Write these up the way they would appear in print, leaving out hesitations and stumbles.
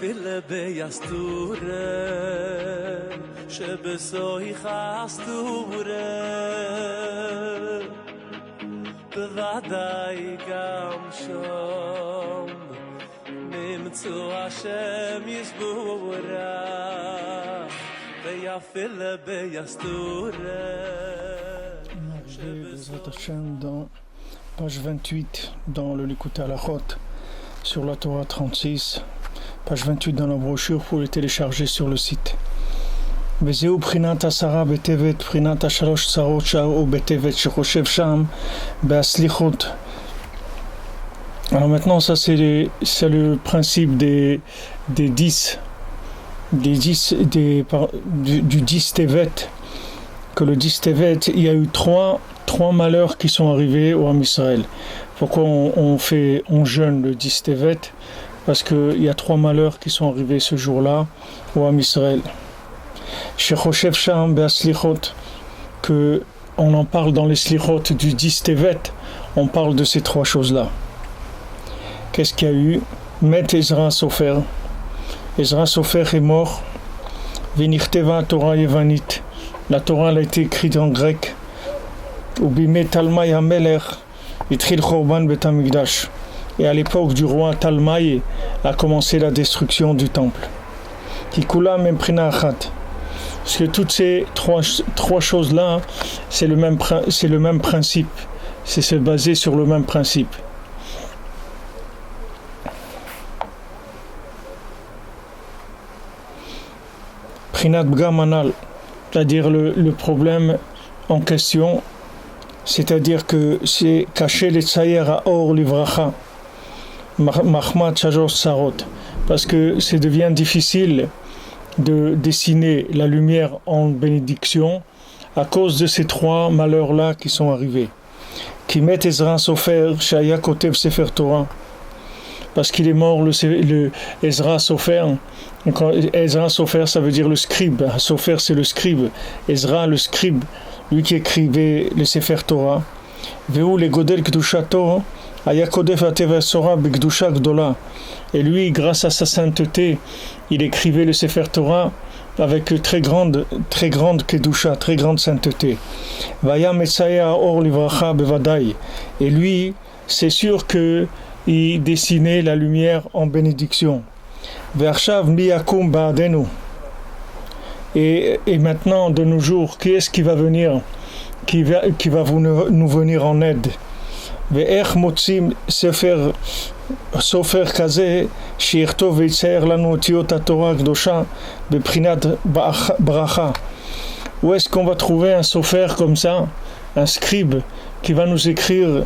ויפל ביסטורה שבסוי חסטורה בוודאי גם שם נמצאו השם יסבורה ויפל ביסטורה Bezrat Hashem dans page 28 dans le Likutei Halachot sur la Torah 36, page 28 dans la brochure pour les télécharger sur le site. וזהו בחינת עשרה בטבת, בחינת השלוש צרות שערו בטבת שחושב שם בהסליחות. Alors maintenant ça c'est le principe du 10 Tevet, que le 10 Tevet, il y a eu trois malheurs qui sont arrivés au Am Israël. Pourquoi on jeûne le 10 Tevet? Parce qu'il y a trois malheurs qui sont arrivés ce jour-là au Am Israël. Shechoshev Sham Be'aslichot, que on en parle dans les slichot du 10 Tevet, on parle de ces trois choses-là. Qu'est-ce qu'il y a eu? Met Ezra Sofer. Ezra Sofer est mort. Venichteva Torah Yevanit. La Torah a été écrite en grec. Ubime Talmai HaMelech Yitril Chorban Bet HaMikdash. Et à l'époque du roi Talmai a commencé la destruction du temple. Kikula Memprina Achat. Parce que toutes ces trois choses-là, c'est le même principe. C'est basé sur le même principe. Prinat Bgamanal, c'est-à-dire le problème en question, c'est-à-dire que c'est caché les tsayer à or livracha, mahmat shajor sarot, parce que ça devient difficile de dessiner la lumière en bénédiction à cause de ces trois malheurs-là qui sont arrivés. Qui met Ezra Sofer, Shaya Kotev Sefer Torah, parce qu'il est mort le Ezra Sofer. Ezra Sofer, ça veut dire le scribe. Sofer, c'est le scribe. Ezra, le scribe, lui qui écrivait le Sefer Torah. Veu le Godel Kdushato, Aya Kodef Ateva Sora Bekdusha Gdola. Et lui, grâce à sa sainteté, il écrivait le Sefer Torah avec très grande Kedusha, très grande sainteté. Vaya Metsaya Or Livracha Bevadai. Et lui, c'est sûr que il dessinait la lumière en bénédiction. Vershav miyakum ba'adenu. Et maintenant, de nos jours, qui est-ce qui va venir, qui va nous venir en aide? Ve'ech motzim sefer kaze shirtov ve'itzayer lanu otiot haTorah Kedosha beprinat bracha. Où est-ce qu'on va trouver un sofer comme ça, un scribe qui va nous écrire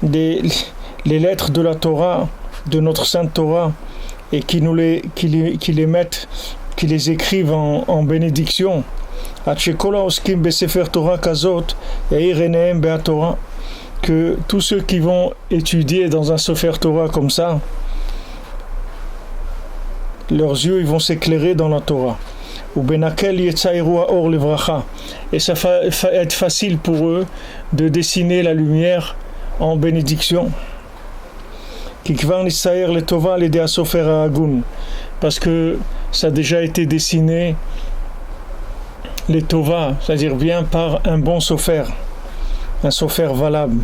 les lettres de la Torah, de notre sainte Torah, et qui les mettent, qui les écrivent en bénédiction. Que tous ceux qui vont étudier dans un Sefer Torah comme ça, leurs yeux ils vont s'éclairer dans la Torah. Et ça va être facile pour eux de dessiner la lumière en bénédiction. Parce que ça a déjà été dessiné les Tova, c'est-à-dire bien par un bon sofer, un sofer valable.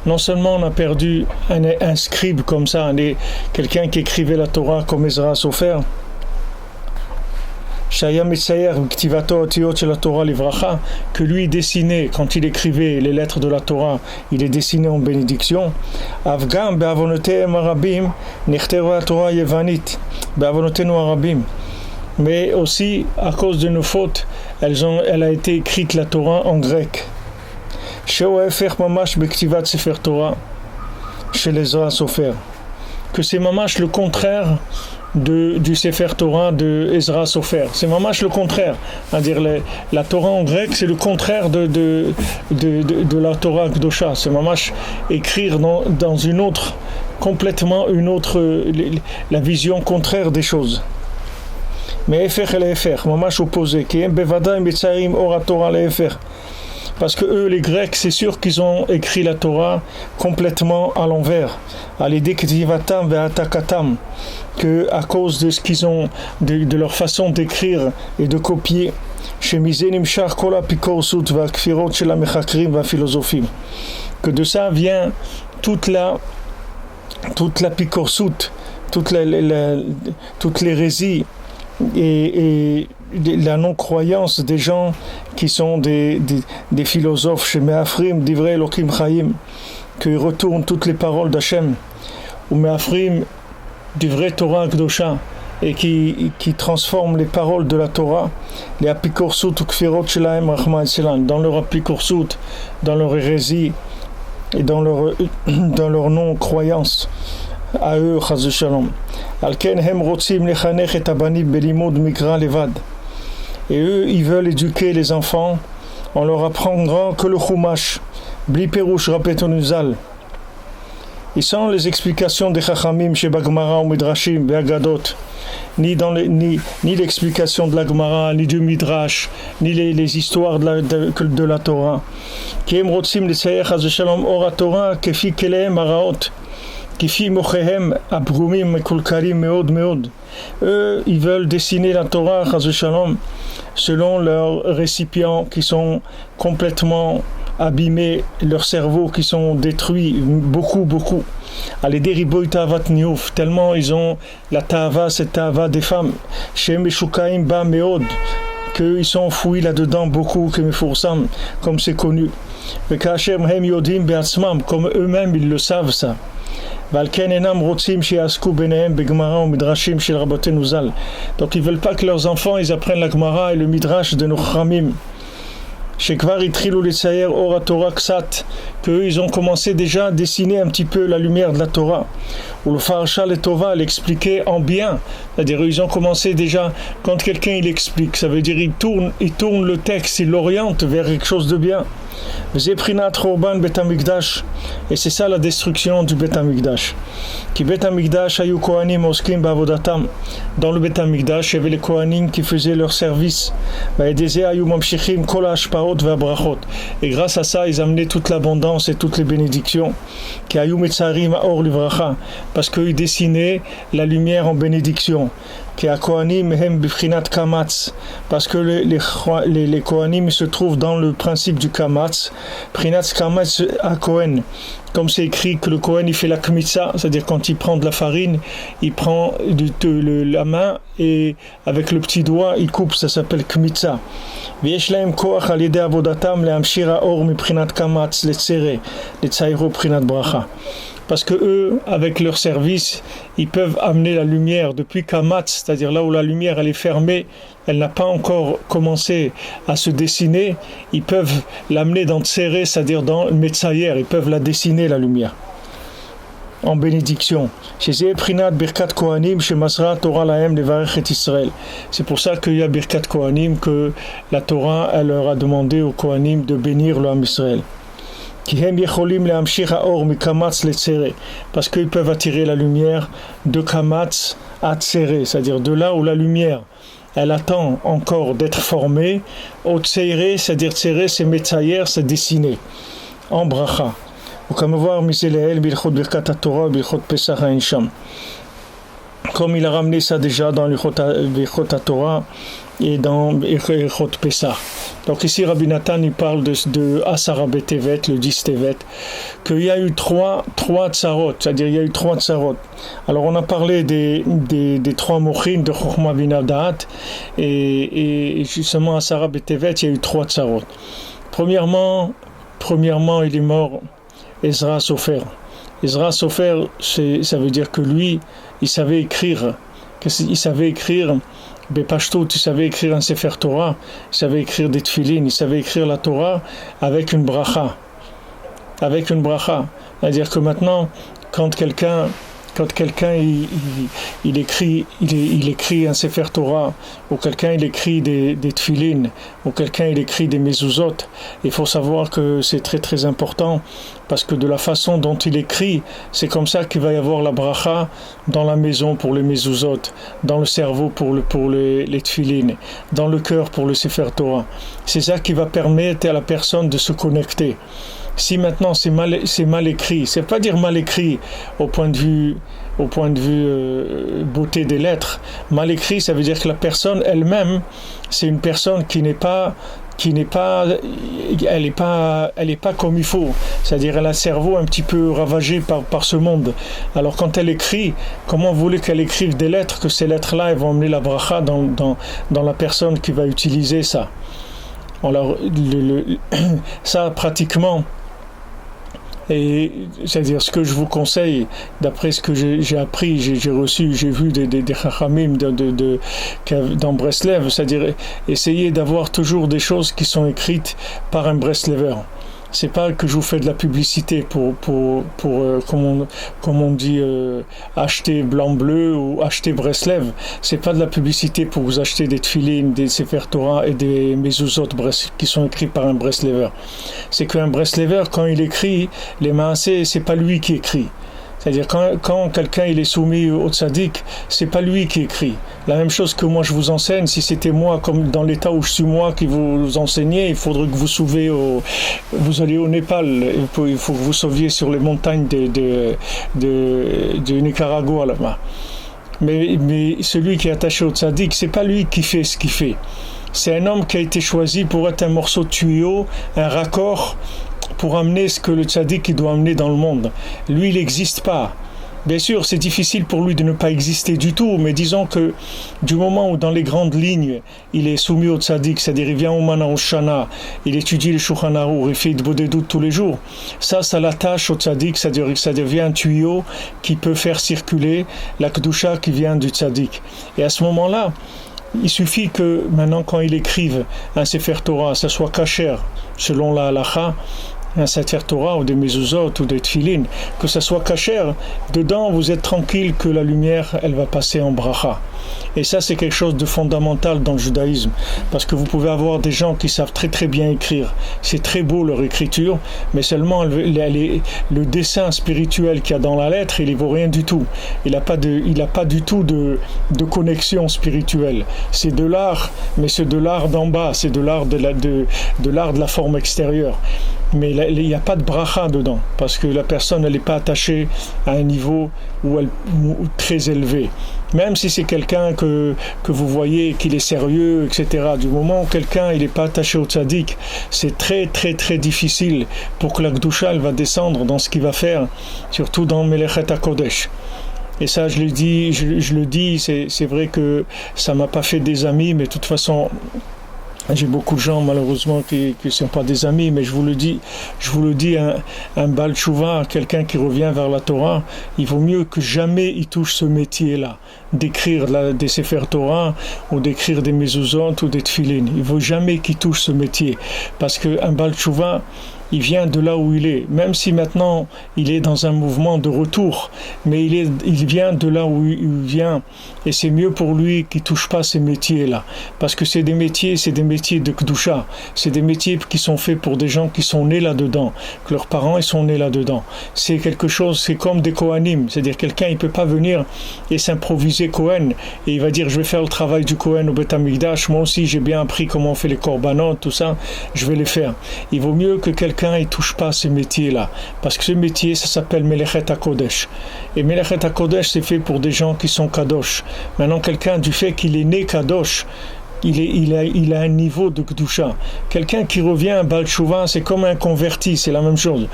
Non seulement on a perdu un scribe comme ça, quelqu'un qui écrivait la Torah comme Ezra Sofer, que lui dessinait, quand il écrivait les lettres de la Torah, il est dessiné en bénédiction. Mais aussi, à cause de nos fautes, elle a été écrite la Torah en grec. Que c'est mamash le contraire du Sefer Torah de Ezra Sofer. C'est mamash le contraire. C'est-à-dire la Torah en grec, c'est le contraire de la Torah Kedosha. C'est mamash écrire dans une autre, complètement une autre, la vision contraire des choses. Mais Efer et Efer, mamash opposé. Qui est Bevadaim Betsarim Ora Torah le Efer. parce que eux, les Grecs, c'est sûr qu'ils ont écrit la Torah complètement à l'envers. À l'idée Ketivatam ve'atakatam, que à cause de ce qu'ils ont, de leur façon d'écrire et de copier, que de ça vient toute la picorsut, toute l'hérésie et la non-croyance des gens qui sont des philosophes chez Me'afrim, Divrei Elokim Chaim, qui retournent toutes les paroles d'Hachem, ou Me'afrim, Divrei Torah Kdosha, et qui transforment les paroles de la Torah, les apikorsut ou kfirot shelahem Rahman Selan, dans leur apikorsut, dans leur hérésie et dans leur non-croyance à eux, chas v'shalom. Alken hem rotzim lechanech et abanim belimud mikra levad. Et eux, ils veulent éduquer les enfants en leur apprendant que le chumash, bli perush rapetonuzal, et sans les explications des chachamim chez Bagmara ou Midrashim be'agadot, ni l'explication de la Gemara, ni du Midrash, ni les histoires de la Torah. Qui aiment rotzim l'essayer chas v'shalom or Torah kefi kelehem haraot, kefi mochehem abgumim mekulkarim meod meod. Eux, ils veulent dessiner la Torah chas v'shalom selon leurs récipients qui sont complètement abîmés, leurs cerveaux qui sont détruits, beaucoup. Tellement ils ont la ta'ava, cette ta'ava des femmes, qu'ils sont enfouis là-dedans beaucoup, comme c'est connu. Comme eux-mêmes ils le savent ça. Donc ils veulent pas que leurs enfants ils apprennent la Gemara et le Midrash de nos Chachamim. Qu'eux ils ont commencé déjà à dessiner un petit peu la lumière de la Torah, ou le Farsha le Tova l'expliquer en bien, c'est-à-dire ils ont commencé déjà, quand quelqu'un il explique, ça veut dire il tourne le texte, il l'oriente vers quelque chose de bien. Et c'est ça la destruction du Bet HaMikdash. Dans le Bet HaMikdash, il y avait les Kohanim qui faisaient leur service. Et grâce à ça, ils amenaient toute l'abondance et toutes les bénédictions. Parce qu'ils dessinaient la lumière en bénédiction. Parce que les Kohanim se trouvent dans le principe du Kamatz, Prinat Kamatz à Kohen, comme c'est écrit que le Kohen il fait la Kmitza, c'est-à-dire quand il prend de la farine, il prend la main et avec le petit doigt il coupe, ça s'appelle Kmitza. V'yeshlaim koach al yedei avodatam le'amshir ha'or miprinat Kamatz le'tzere le'tzayro prinat bracha. Parce que eux, avec leur service, ils peuvent amener la lumière depuis Kamatz, c'est-à-dire là où la lumière elle est fermée, elle n'a pas encore commencé à se dessiner, ils peuvent l'amener dans Tsere, c'est-à-dire dans Metzayer, ils peuvent la dessiner la lumière en bénédiction. C'est pour ça qu'il y a Birkat Kohanim, que la Torah elle leur a demandé aux Kohanim de bénir le Ham Israël. Parce qu'ils peuvent attirer la lumière de Kamatz à Tsere, c'est-à-dire de là où la lumière elle attend encore d'être formée, au Tsere, c'est-à-dire Tsere c'est Metzayer, c'est dessiné en bracha. Comme voir Miseleel Bilchot Birkat Torah Bilchot Pesach Ha'insham, comme il a ramené ça déjà dans Bilchot Torah et dans Bilchot Pesach. Donc ici Rabbi Nathan il parle de Asara Betevet, le 10 Tevet, qu'il y a eu trois tsarot, c'est-à-dire il y a eu 3 tsarot. Alors on a parlé des 3 mochim de Chochma Bina Da'at, et justement Asara Betevet il y a eu 3 tsarot. Premièrement il est mort Ezra Sofer. Ezra Sofer, ça veut dire que lui il savait écrire Bepashtout, il savait écrire un Sefer Torah, il savait écrire des Tfilin, il savait écrire la Torah avec une bracha. C'est-à-dire que maintenant, quand quelqu'un il écrit un Sefer Torah, ou quelqu'un il écrit des Tfilin, ou quelqu'un il écrit des mezuzot, il faut savoir que c'est très très important parce que de la façon dont il écrit, c'est comme ça qu'il va y avoir la bracha dans la maison pour les mezuzot, dans le cerveau pour les tefilin, dans le cœur pour le Sefer Torah. C'est ça qui va permettre à la personne de se connecter. Si maintenant c'est mal écrit, c'est pas dire mal écrit au point de vue beauté des lettres. Mal écrit, ça veut dire que la personne elle-même, c'est une personne elle est pas comme il faut. C'est-à-dire elle a le cerveau un petit peu ravagé par ce monde. Alors quand elle écrit, comment vous voulez qu'elle écrive des lettres, que ces lettres-là elles vont emmener la bracha dans la personne qui va utiliser ça. Alors ça pratiquement. Et c'est-à-dire ce que je vous conseille, d'après ce que j'ai appris, j'ai vu des chachamim dans Breslev, c'est-à-dire essayer d'avoir toujours des choses qui sont écrites par un Breslever. C'est pas que je vous fais de la publicité pour comme on dit acheter blanc-bleu ou acheter Breslev. C'est pas de la publicité pour vous acheter des tefilin, des Sefer Torah et des mezuzot qui sont écrits par un Breslever. C'est qu'un Breslever, quand il écrit les maaseh, c'est pas lui qui écrit. C'est-à-dire quand quelqu'un il est soumis au tzaddik, c'est pas lui qui écrit. La même chose que moi je vous enseigne, si c'était moi comme dans l'état où je suis moi qui vous enseignais, il faudrait que vous allez au Népal, il faut que vous sauviez sur les montagnes de Nicaragua là-bas. Mais celui qui est attaché au tzaddik, c'est pas lui qui fait ce qu'il fait. C'est un homme qui a été choisi pour être un morceau de tuyau, un raccord, pour amener ce que le tzaddik doit amener dans le monde. Lui, il n'existe pas. Bien sûr, c'est difficile pour lui de ne pas exister du tout, mais disons que du moment où dans les grandes lignes, il est soumis au tzaddik, c'est-à-dire il vient au Mana Oshana, il étudie le Shulchan Aruch, il fait de Bodedut tous les jours, ça l'attache au tzaddik, c'est-à-dire que ça devient un tuyau qui peut faire circuler la Kedusha qui vient du tzaddik. Et à ce moment-là, il suffit que maintenant quand il écrive un Sefer Torah, ça soit kasher, selon la halacha, un Sefer Torah ou des mezuzot ou des tefilin, que ça soit kasher, dedans vous êtes tranquille que la lumière elle va passer en bracha. Et ça c'est quelque chose de fondamental dans le judaïsme, parce que vous pouvez avoir des gens qui savent très très bien écrire, c'est très beau leur écriture, mais seulement le dessin spirituel qu'il y a dans la lettre, il ne vaut rien du tout. Il n'a pas du tout de connexion spirituelle. C'est de l'art, mais c'est de l'art d'en bas, c'est de l'art de la forme extérieure. Mais il n'y a pas de bracha dedans, parce que la personne elle n'est pas attachée à un niveau très élevé. Même si c'est quelqu'un que vous voyez qu'il est sérieux, etc. Du moment où quelqu'un il n'est pas attaché au tzaddik, c'est très très très difficile pour que la Kedusha elle va descendre dans ce qu'il va faire, surtout dans Melechet HaKodesh. Et ça je le dis, c'est vrai que ça m'a pas fait des amis, mais de toute façon j'ai beaucoup de gens malheureusement qui ne sont pas des amis, mais je vous le dis, un Baal Tshuva, quelqu'un qui revient vers la Torah, il vaut mieux que jamais il touche ce métier-là, d'écrire des Sefer Torah ou d'écrire des mezuzot ou des tefilin. Il ne vaut jamais qu'il touche ce métier, parce qu'un Baal Tshuva, il vient de là où il est, même si maintenant il est dans un mouvement de retour, mais il vient de là où il vient, et c'est mieux pour lui qu'il ne touche pas ces métiers-là, parce que c'est des métiers de Kedusha, c'est des métiers qui sont faits pour des gens qui sont nés là-dedans, que leurs parents ils sont nés là-dedans. C'est quelque chose, c'est comme des Kohanim, c'est-à-dire quelqu'un il ne peut pas venir et s'improviser Kohen, et il va dire je vais faire le travail du Kohen au Beth Amikdash, moi aussi j'ai bien appris comment on fait les korbanot, tout ça, je vais les faire. Il vaut mieux que quelqu'un il touche pas à ce métier-là, parce que ce métier ça s'appelle Melechet HaKodesh, et Melechet HaKodesh c'est fait pour des gens qui sont kadosh. Maintenant quelqu'un du fait qu'il est né kadosh, il a un niveau de Kedusha. Quelqu'un qui revient, un Baal Tshuva, c'est comme un converti, c'est la même chose.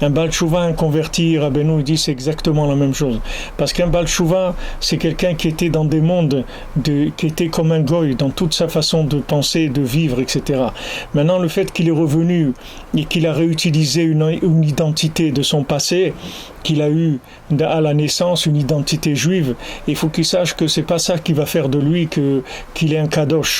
Un Baal Tshuva, un converti, Rabbeinu dit c'est exactement la même chose. Parce qu'un Baal Tshuva, c'est quelqu'un qui était dans des mondes, qui était comme un goy, dans toute sa façon de penser, de vivre, etc. Maintenant, le fait qu'il est revenu et qu'il a réutilisé une identité de son passé, qu'il a eu à la naissance une identité juive, il faut qu'il sache que c'est pas ça qui va faire de lui qu'il est un kadosh.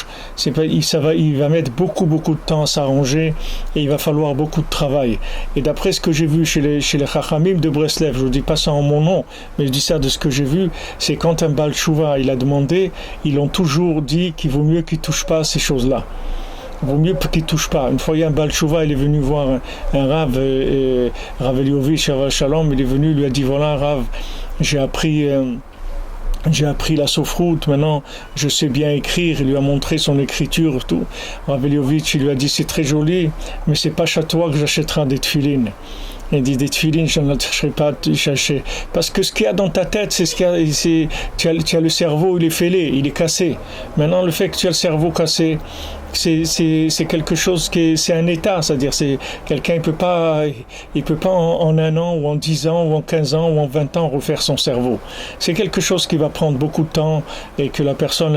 Il va mettre beaucoup de temps à s'arranger, et il va falloir beaucoup de travail. Et d'après ce que j'ai vu chez les Chachamim de Breslev, je ne dis pas ça en mon nom, mais je dis ça de ce que j'ai vu, c'est quand un Baal Tshuva il a demandé, ils ont toujours dit qu'il vaut mieux qu'il touche pas à ces choses-là. vaut mieux qu'il ne touche pas. Une fois, il y a un Baal Tshuva, il est venu voir un Rav, Rav Eliovitch, Rav Shalom, il est venu, il lui a dit, voilà Rav, j'ai appris la sofroute, maintenant je sais bien écrire. Il lui a montré son écriture, tout. Rav Eliovitch, il lui a dit, c'est très joli, mais c'est pas chez toi que j'achèterai des tefilines. Il dit, des tefilines, je ne l'achèterai pas chercher. Parce que ce qu'il y a dans ta tête, c'est ce qu'il y a, tu as le cerveau, il est fêlé, il est cassé. Maintenant, le fait que tu as le cerveau cassé, c'est quelque chose c'est un état, c'est-à-dire c'est quelqu'un il peut pas en un an ou en 10 ans ou en 15 ans ou en 20 ans refaire son cerveau. C'est quelque chose qui va prendre beaucoup de temps et que la personne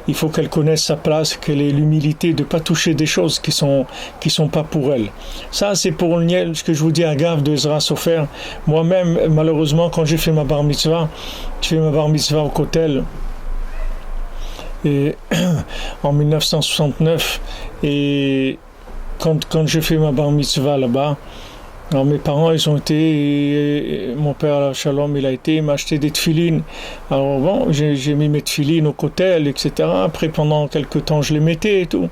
il faut qu'elle connaisse sa place, qu'elle ait l'humilité de pas toucher des choses qui sont pas pour elle. Ça c'est pour ce que je vous dis à Gave de Ezra Sofer. Moi-même malheureusement quand j'ai fait ma bar mitzvah, au Kotel et en 1969, et quand j'ai fait ma bar mitzvah là-bas, alors mes parents ils ont été, mon père Shalom il m'a acheté des tefilines. Alors bon, j'ai mis mes tefilines au Kotel, etc. Après pendant quelques temps je les mettais et tout.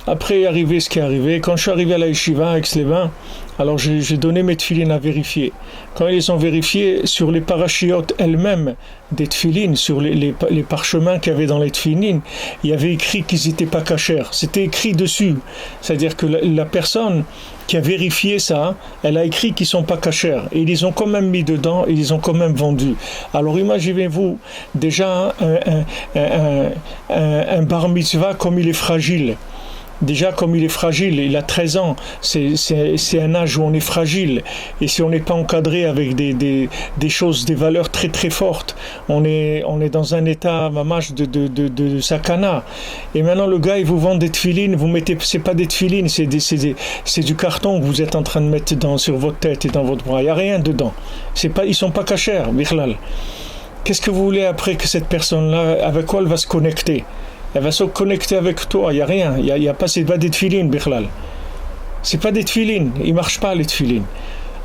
Après est arrivé ce qui est arrivé. Quand je suis arrivé à la yeshiva à Aix-les-Bains, alors j'ai donné mes tefilines à vérifier. Quand ils ont vérifié sur les parachiotes elles-mêmes des tefilines, sur les parchemins qu'il y avait dans les tefilines, il y avait écrit qu'ils n'étaient pas cachers. C'était écrit dessus. C'est-à-dire que la personne qui a vérifié ça, elle a écrit qu'ils ne sont pas cachers. Et ils les ont quand même mis dedans et ils les ont quand même vendus. Alors imaginez-vous déjà un bar mitzvah comme il est fragile. Déjà, comme il est fragile, il a 13 ans, c'est un âge où on est fragile. Et si on n'est pas encadré avec des choses, des valeurs très très fortes, on est dans un état mamash de sakana. Et maintenant, le gars, il vous vend des tefilines, vous mettez, c'est pas des tefilines, c'est du carton que vous êtes en train de mettre sur votre tête et dans votre bras. Il n'y a rien dedans. Ils sont pas cachers, Bichlal. Qu'est-ce que vous voulez après que cette personne-là, avec quoi elle va se connecter? Elle va se connecter avec toi, il n'y a rien, c'est pas des tefilines, Bichlal. C'est pas des tefilines, il ne marche pas les tefilines.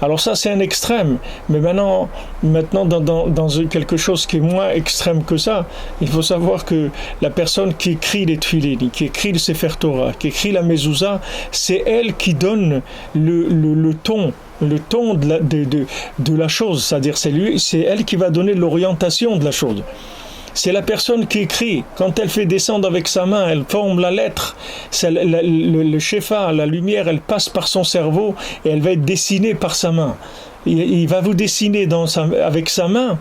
Alors ça c'est un extrême, mais maintenant dans quelque chose qui est moins extrême que ça, il faut savoir que la personne qui écrit les tefilines, qui écrit le Sefer Torah, qui écrit la Mezouza, c'est elle qui donne le ton de la chose, c'est-à-dire c'est elle qui va donner l'orientation de la chose. C'est la personne qui écrit. Quand elle fait descendre avec sa main, elle forme la lettre. Le shefa, la lumière, elle passe par son cerveau et elle va être dessinée par sa main. Il va vous dessiner avec sa main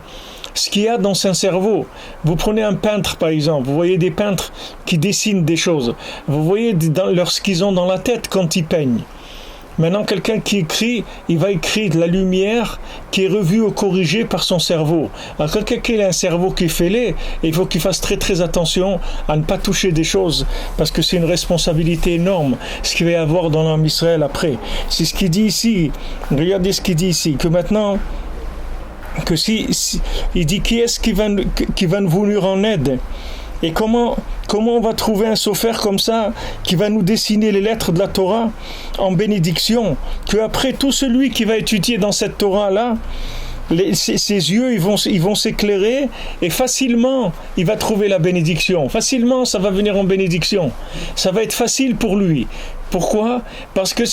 ce qu'il y a dans son cerveau. Vous prenez un peintre par exemple, vous voyez des peintres qui dessinent des choses. Vous voyez ce qu'ils ont dans la tête quand ils peignent. Maintenant, quelqu'un qui écrit, il va écrire de la lumière qui est revue ou corrigée par son cerveau. Alors, quand quelqu'un a un cerveau qui est fêlé, il faut qu'il fasse très très attention à ne pas toucher des choses, parce que c'est une responsabilité énorme, ce qu'il va y avoir dans l'âme Israël après. C'est ce qu'il dit ici. Regardez ce qu'il dit ici, que maintenant, il dit qui est-ce qui va nous venir en aide? Et comment on va trouver un sofer comme ça qui va nous dessiner les lettres de la Torah en bénédiction, que après tout celui qui va étudier dans cette Torah là, ses yeux ils vont s'éclairer et facilement il va trouver la bénédiction. Facilement ça va venir en bénédiction. Ça va être facile pour lui. Pourquoi? Parce que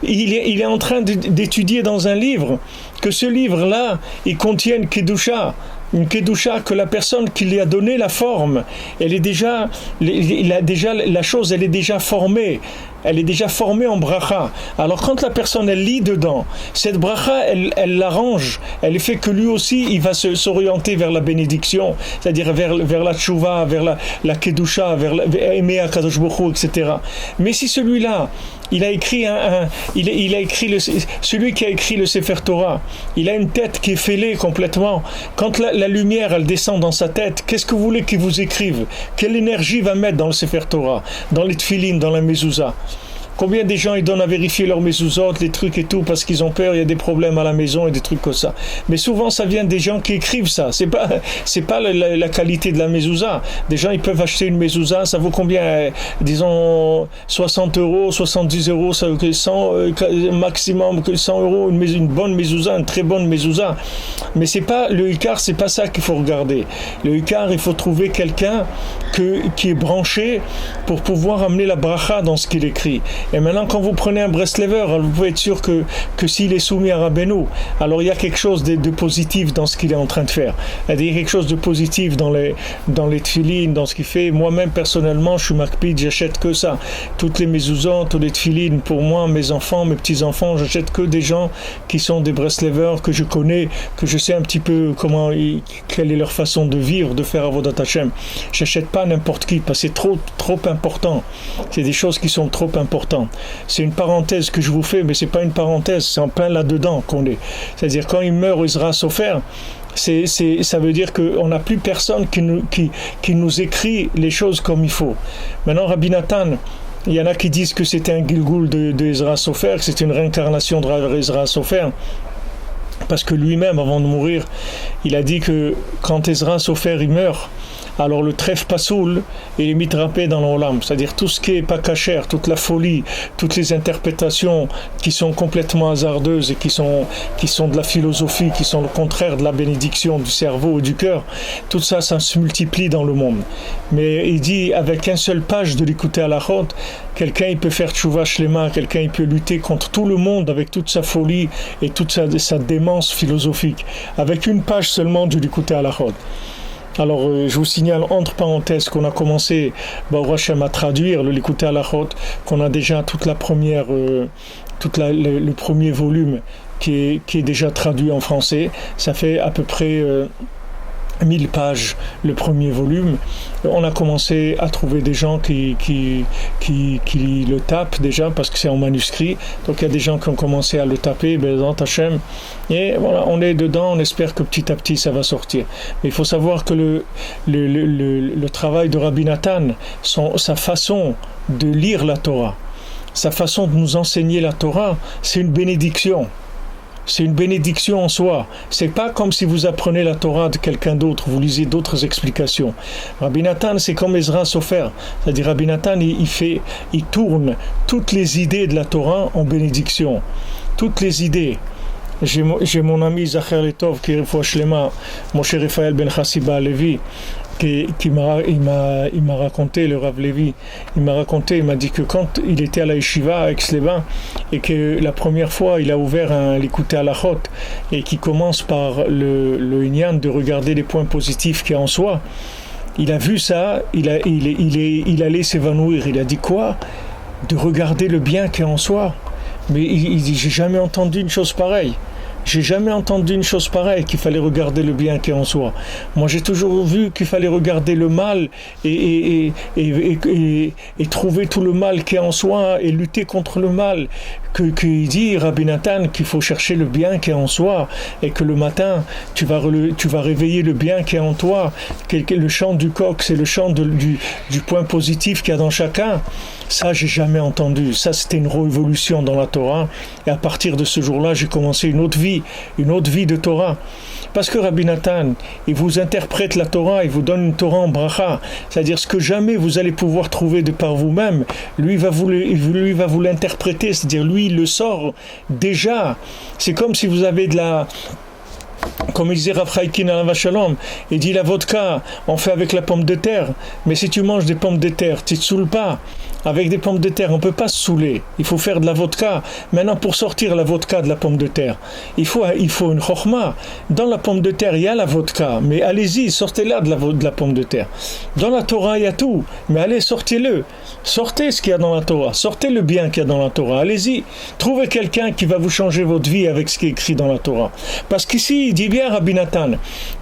il est en train d'étudier dans un livre, que ce livre-là, il contient une kedusha, que la personne qui lui a donné la forme, la chose, elle est déjà formée. Elle est déjà formée en bracha. Alors quand la personne elle lit dedans, cette bracha elle l'arrange, elle fait que lui aussi il va s'orienter vers la bénédiction, c'est-à-dire vers la tchouva, vers la kedusha, vers aimer Akadosh Baruch Hu, etc. Mais si celui-là il a écrit celui qui a écrit le Sefer Torah, il a une tête qui est fêlée complètement. Quand la lumière elle descend dans sa tête, qu'est-ce que vous voulez qu'il vous écrive? Quelle énergie va mettre dans le Sefer Torah, dans les tefilines, dans la mezouza? Combien des gens ils donnent à vérifier leurs mezuzot, les trucs et tout, parce qu'ils ont peur, il y a des problèmes à la maison et des trucs comme ça. Mais souvent, ça vient des gens qui écrivent ça. C'est pas la qualité de la mezouza. Des gens, ils peuvent acheter une mezouza, ça vaut combien? Disons 60 euros, 70 euros, 100, maximum 100 euros, une bonne mezouza, une très bonne mezouza. Mais c'est pas le Ikar, c'est pas ça qu'il faut regarder. Le Ikar, il faut trouver quelqu'un qui est branché pour pouvoir amener la bracha dans ce qu'il écrit. Et maintenant, quand vous prenez un Breslever, vous pouvez être sûr que s'il est soumis à Rabbeinu, alors il y a quelque chose de positif dans ce qu'il est en train de faire. Il y a quelque chose de positif dans les tefilines, dans ce qu'il fait. Moi-même, personnellement, je suis makpid, j'achète que ça. Toutes les mezuzot, tous les tefilines, pour moi, mes enfants, mes petits-enfants, j'achète que des gens qui sont des Breslevers, que je connais, que je sais un petit peu quelle est leur façon de vivre, de faire Avodat Hashem. J'achète pas n'importe qui, parce que c'est trop important. C'est des choses qui sont trop importantes. C'est une parenthèse que je vous fais, mais c'est pas une parenthèse, c'est en plein là-dedans qu'on est. C'est-à-dire, quand il meurt, Ezra Sofer, ça veut dire qu'on n'a plus personne qui nous écrit les choses comme il faut. Maintenant, Rabbi Nathan, il y en a qui disent que c'était un Gilgul de Ezra Sofer, que c'était une réincarnation de Ezra Sofer, parce que lui-même, avant de mourir, il a dit que quand Ezra Sofer il meurt, alors le trèfle pasoul il est mitrapé dans l'olam, c'est-à-dire tout ce qui est pas kasher, toute la folie, toutes les interprétations qui sont complètement hasardeuses et qui sont de la philosophie, qui sont le contraire de la bénédiction du cerveau et du cœur, tout ça se multiplie dans le monde. Mais il dit, avec une seule page de l'écouter à la chod, quelqu'un il peut faire tchouva shlema, quelqu'un il peut lutter contre tout le monde avec toute sa folie et toute sa démence philosophique, avec une page seulement de l'écouter à la chod. Alors, je vous signale entre parenthèses qu'on a commencé à traduire le Likutei Halachot, qu'on a déjà toute la première, le premier volume qui est déjà traduit en français. Ça fait à peu près 1000 pages le premier volume. On a commencé à trouver des gens qui le tapent déjà parce que c'est en manuscrit. Donc il y a des gens qui ont commencé à le taper, Bezrat Hashem. Et voilà, on est dedans, on espère que petit à petit ça va sortir. Mais il faut savoir que le travail de Rabbi Nathan, sa façon de lire la Torah, sa façon de nous enseigner la Torah, c'est une bénédiction. C'est une bénédiction en soi. C'est pas comme si vous apprenez la Torah de quelqu'un d'autre, vous lisez d'autres explications. Rabbi Nathan, c'est comme Ezra Sofer. C'est-à-dire Rabbi Nathan, il tourne toutes les idées de la Torah en bénédiction. Toutes les idées. J'ai mon ami Zacher Letov, qui est Refoua Shlema, mon cher Raphaël Ben Chassiba Levi, il m'a raconté, le Rav Levi, il m'a dit que quand il était à la Yeshiva à Aix-les-Bains et que la première fois il a ouvert un Likutei Halachot et qui commence par le Inyan de regarder les points positifs qu'il y a en soi, il a vu ça, il allait s'évanouir. Il a dit quoi? De regarder le bien qu'il y a en soi. Mais il dit, j'ai jamais entendu une chose pareille. J'ai jamais entendu une chose pareille, qu'il fallait regarder le bien qui est en soi. Moi, j'ai toujours vu qu'il fallait regarder le mal et trouver tout le mal qui est en soi et lutter contre le mal. Qu'il dit, Rabbi Nathan, qu'il faut chercher le bien qui est en soi et que le matin, tu vas réveiller le bien qui est en toi. Le chant du coq, c'est le chant du point positif qu'il y a dans chacun. Ça, j'ai jamais entendu. Ça, c'était une révolution dans la Torah. Et à partir de ce jour-là, j'ai commencé une autre vie de Torah. Parce que Rabbi Nathan, il vous interprète la Torah, il vous donne une Torah en bracha. C'est-à-dire ce que jamais vous allez pouvoir trouver de par vous-même, lui va vous l'interpréter. C'est-à-dire lui, il le sort déjà. C'est comme si vous avez comme il disait Rav Chaikin à la Shalom, il dit la vodka, on fait avec la pomme de terre, mais si tu manges des pommes de terre, tu ne te saoules pas. Avec des pommes de terre, on ne peut pas se saouler. Il faut faire de la vodka. Maintenant, pour sortir la vodka de la pomme de terre, il faut une chokhma. Dans la pomme de terre, il y a la vodka, mais allez-y, sortez-la de la pomme de terre. Dans la Torah, il y a tout, mais allez, sortez-le. Sortez ce qu'il y a dans la Torah. Sortez le bien qu'il y a dans la Torah. Allez-y. Trouvez quelqu'un qui va vous changer votre vie avec ce qui est écrit dans la Torah. Parce qu'ici, il dit bien Rabbi Nathan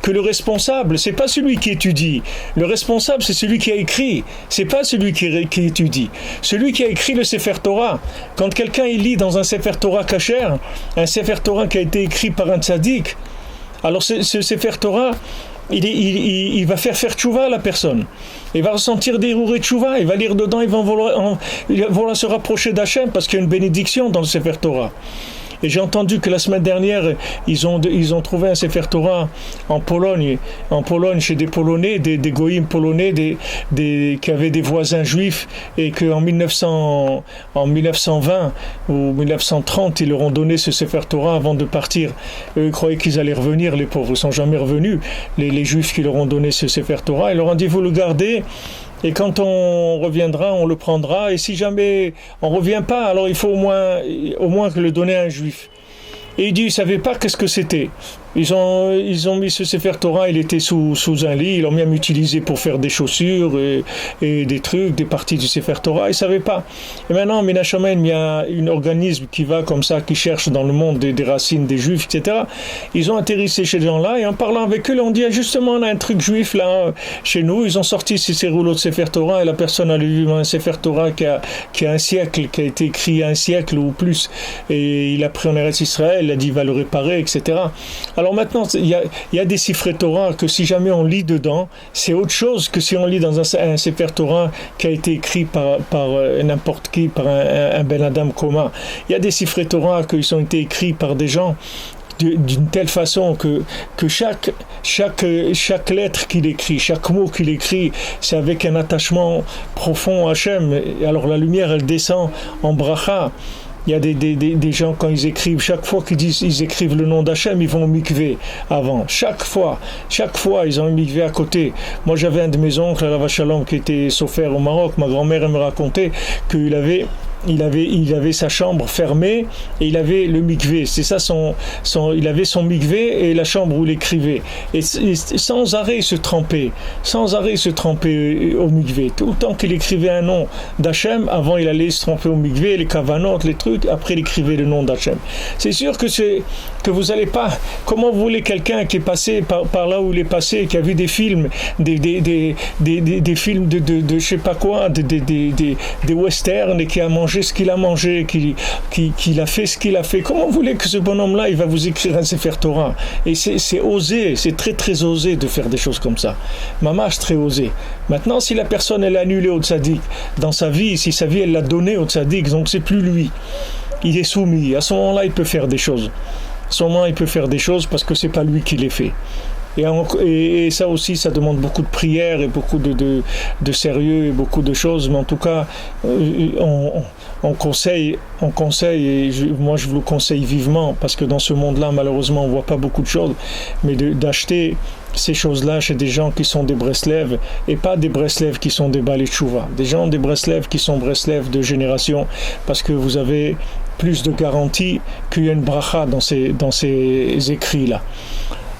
que le responsable, c'est pas celui qui étudie. Le responsable, c'est celui qui a écrit. C'est pas celui qui étudie. Celui qui a écrit le Sefer Torah. Quand quelqu'un il lit dans un Sefer Torah kasher, un Sefer Torah qui a été écrit par un tzaddik, alors ce Sefer Torah, il va faire tchouva à la personne. Il va ressentir des rourés de tchouva, il va lire dedans, il va vouloir se rapprocher d'Hachem parce qu'il y a une bénédiction dans le Sefer Torah. Et j'ai entendu que la semaine dernière, ils ont trouvé un Sefer Torah en Pologne chez des Polonais, des goïms polonais, qui avaient des voisins juifs, et qu'en 1920 ou 1930, ils leur ont donné ce Sefer Torah avant de partir. Eux, ils croyaient qu'ils allaient revenir, les pauvres, ils ne sont jamais revenus. Les juifs qui leur ont donné ce Sefer Torah, ils leur ont dit, vous le gardez, et quand on reviendra, on le prendra. Et si jamais on ne revient pas, alors il faut au moins que le donner à un juif. Et il dit, il ne savait pas qu'est-ce que c'était. Ils ont mis ce Sefer Torah, il était sous un lit, ils l'ont même utilisé pour faire des chaussures et des trucs, des parties du Sefer Torah, ils ne savaient pas. Et maintenant, Minachamen, il y a un organisme qui va comme ça, qui cherche dans le monde des racines des juifs, etc. Ils ont atterrissé chez ces gens-là, et en parlant avec eux, on dit, justement, on a un truc juif là, chez nous, ils ont sorti ces rouleaux de Sefer Torah, et la personne a lu un Sefer Torah qui a un siècle, qui a été écrit il y a un siècle ou plus, et il a pris en Eretz Israël, il a dit, il va le réparer, etc. Alors maintenant, il y a des Sifrei Torah que si jamais on lit dedans, c'est autre chose que si on lit dans un Sefer Torah qui a été écrit par n'importe qui, par un Ben Adam commun. Il y a des Sifrei Torah qui ont été écrits par des gens d'une telle façon que chaque lettre qu'il écrit, chaque mot qu'il écrit, c'est avec un attachement profond à Hachem. Et alors la lumière, elle descend en bracha. Il y a des gens, quand ils écrivent, chaque fois qu'ils écrivent le nom d'Hachem, ils vont au mikvé avant. Chaque fois, ils ont un mikvé à côté. Moi, j'avais un de mes oncles, Alav Shalom, qui était sophère au Maroc. Ma grand-mère, elle me racontait qu'il avait sa chambre fermée et il avait le mikvé. C'est ça il avait son mikvé et la chambre où il écrivait. Et sans arrêt il se trempait au mikvé. Tout le temps qu'il écrivait un nom d'Hachem, avant il allait se tremper au mikvé, les kavanot, les trucs, après il écrivait le nom d'Hachem. C'est sûr que vous allez pas. Comment vous voulez quelqu'un qui est passé par là où il est passé, qui a vu des films, des films de je sais pas quoi, des westerns, et qui a mangé ce qu'il a mangé, qu'il a fait ce qu'il a fait. Comment vous voulez que ce bonhomme-là, il va vous écrire un Sefer Torah? Et c'est osé, c'est très très osé de faire des choses comme ça. Mamash, très osé. Maintenant, si la personne, elle a annulé au tzaddik dans sa vie, si sa vie, elle l'a donné au tzaddik, donc c'est plus lui. Il est soumis. À ce moment-là, il peut faire des choses. À ce moment-là, il peut faire des choses parce que c'est pas lui qui les fait. Et ça aussi, ça demande beaucoup de prières et beaucoup de sérieux et beaucoup de choses. Mais en tout cas, on conseille, et moi je vous le conseille vivement, parce que dans ce monde-là, malheureusement, on ne voit pas beaucoup de choses, mais d'acheter ces choses-là chez des gens qui sont des Breslev, et pas des Breslev qui sont des Balei Tchouva, des gens des Breslev qui sont Breslev de génération, parce que vous avez plus de garantie qu'il y a une bracha dans ces écrits-là.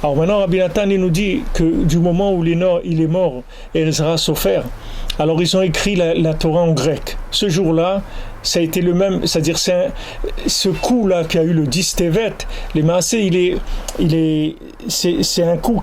Alors maintenant, Rabbi Nathan, il nous dit que du moment où il est mort, Ezra Sofer, alors ils ont écrit la Torah en grec. Ce jour-là, ça a été le même, c'est-à-dire ce coup-là qui a eu le 10 Tevet, les Maaseh, c'est un coup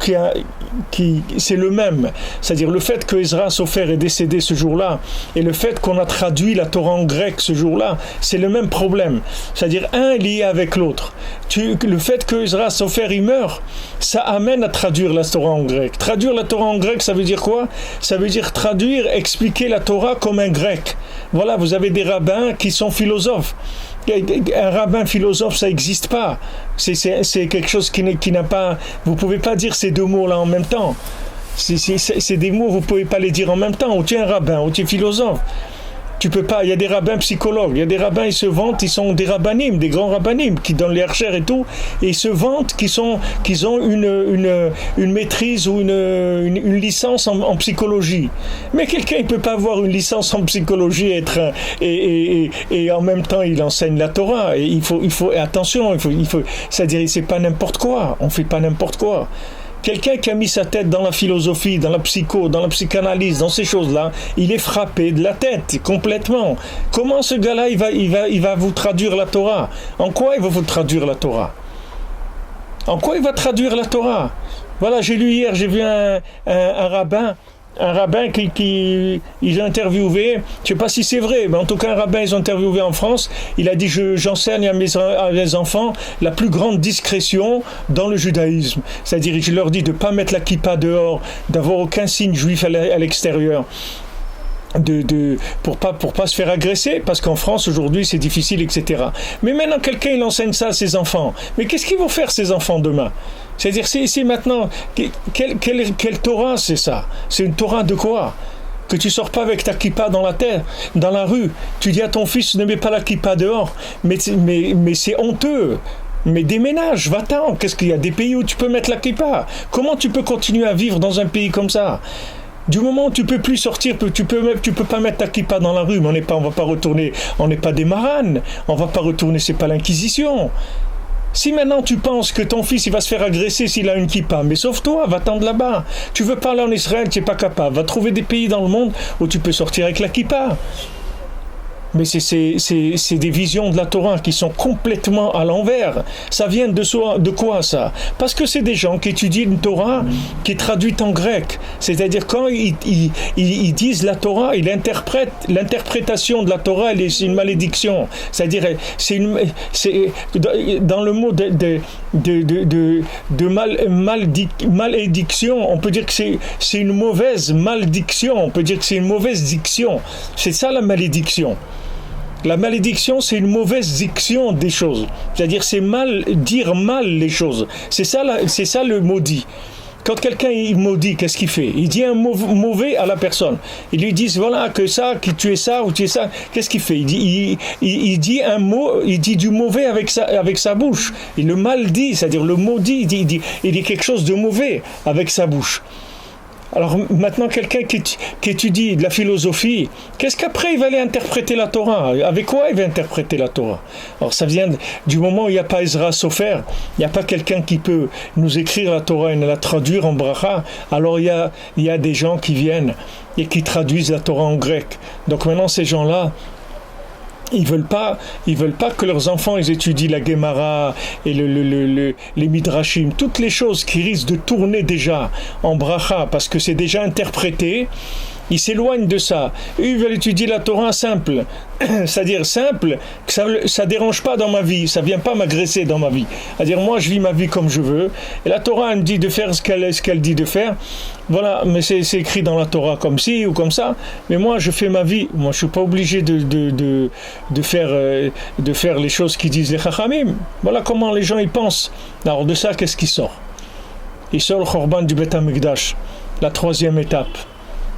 qui c'est le même. C'est-à-dire le fait que Ezra Sofer est décédé ce jour-là et le fait qu'on a traduit la Torah en grec ce jour-là, c'est le même problème. C'est-à-dire un est lié avec l'autre. Le fait que Ezra Sofer il meurt, ça amène à traduire la Torah en grec. Traduire la Torah en grec, ça veut dire quoi? Ça veut dire traduire, expliquer la Torah comme un grec. Voilà, vous avez des rabbins qui sont philosophes. Un rabbin philosophe, ça n'existe pas. C'est quelque chose qui n'a pas. Vous ne pouvez pas dire ces deux mots-là en même temps. C'est des mots, vous ne pouvez pas les dire en même temps. Ou tu es un rabbin, ou tu es philosophe. Tu peux pas. Il y a des rabbins psychologues. Il y a des rabbins, ils se vantent, ils sont des rabbanim, des grands rabbanim qui donnent les herchers et tout, et ils se vantent qu'ils ont une maîtrise ou une licence en psychologie. Mais quelqu'un, il peut pas avoir une licence en psychologie et en même temps il enseigne la Torah. Et il faut attention. C'est-à-dire c'est pas n'importe quoi. On fait pas n'importe quoi. Quelqu'un qui a mis sa tête dans la philosophie, dans la psycho, dans la psychanalyse, dans ces choses-là, il est frappé de la tête complètement. Comment ce gars-là, il va vous traduire la Torah? En quoi il va vous traduire la Torah? En quoi il va traduire la Torah? Voilà, j'ai vu un rabbin un rabbin qui ils ont interviewé, je sais pas si c'est vrai, mais en tout cas un rabbin ils ont interviewé en France, il a dit j'enseigne à mes enfants la plus grande discrétion dans le judaïsme, c'est-à-dire je leur dis de pas mettre la kippa dehors, d'avoir aucun signe juif à l'extérieur. Pour pas se faire agresser, parce qu'en France aujourd'hui c'est difficile, etc. Mais maintenant quelqu'un il enseigne ça à ses enfants, mais qu'est-ce qu'ils vont faire ces enfants demain? C'est-à-dire c'est maintenant quelle Torah c'est ça? C'est une Torah de quoi? Que tu sors pas avec ta kippa dans la terre, dans la rue, tu dis à ton fils ne mets pas la kippa dehors, mais c'est honteux. Mais déménage, va-t'en. Qu'est-ce qu'il y a des pays où tu peux mettre la kippa? Comment tu peux continuer à vivre dans un pays comme ça? Du moment où tu peux plus sortir, tu peux pas mettre ta kippa dans la rue, mais on va pas retourner, on n'est pas des maranes, on va pas retourner, c'est pas l'inquisition. Si maintenant tu penses que ton fils il va se faire agresser s'il a une kippa, mais sauve-toi, va-t'en de là-bas. Tu veux pas aller en Israël, tu n'es pas capable, va trouver des pays dans le monde où tu peux sortir avec la kippa. Mais c'est des visions de la Torah qui sont complètement à l'envers. Ça vient de quoi ça? Parce que c'est des gens qui étudient une Torah qui est traduite en grec. C'est-à-dire quand ils disent la Torah, ils interprètent l'interprétation de la Torah, c'est une malédiction. C'est-à-dire c'est dans le mot de malédiction, on peut dire que c'est une mauvaise malédiction. On peut dire que c'est une mauvaise diction. C'est ça la malédiction. La malédiction, c'est une mauvaise diction des choses. C'est-à-dire, c'est dire mal les choses. C'est ça le maudit. Quand quelqu'un il maudit, qu'est-ce qu'il fait? Il dit un mauvais à la personne. Il lui dit, voilà, que tu es ça ou tu es ça. Qu'est-ce qu'il fait? Il dit un mot, il dit du mauvais avec sa bouche. Il le maudit, c'est-à-dire le maudit, il dit quelque chose de mauvais avec sa bouche. Alors maintenant, quelqu'un qui étudie de la philosophie, qu'est-ce qu'après il va aller interpréter la Torah? Avec quoi il va interpréter la Torah? Alors ça vient du moment où il n'y a pas Ezra Sofer, il n'y a pas quelqu'un qui peut nous écrire la Torah et nous la traduire en bracha, alors il y a des gens qui viennent et qui traduisent la Torah en grec. Donc maintenant ces gens-là, ils veulent pas que leurs enfants ils étudient la Gemara et les Midrashim, toutes les choses qui risquent de tourner déjà en bracha parce que c'est déjà interprété. Ils s'éloignent de ça. Eux, ils veulent étudier la Torah simple. C'est-à-dire simple, que ça dérange pas dans ma vie, ça vient pas m'agresser dans ma vie. C'est-à-dire moi, je vis ma vie comme je veux. Et la Torah, elle me dit de faire ce qu'elle dit de faire. Voilà, mais c'est écrit dans la Torah comme ci ou comme ça. Mais moi, je fais ma vie. Moi, je suis pas obligé de faire les choses qui disent les Chachamim. Voilà comment les gens y pensent. Alors de ça, qu'est-ce qui sort? Il sort le Chorban du Beth HaMikdash, la 3e étape.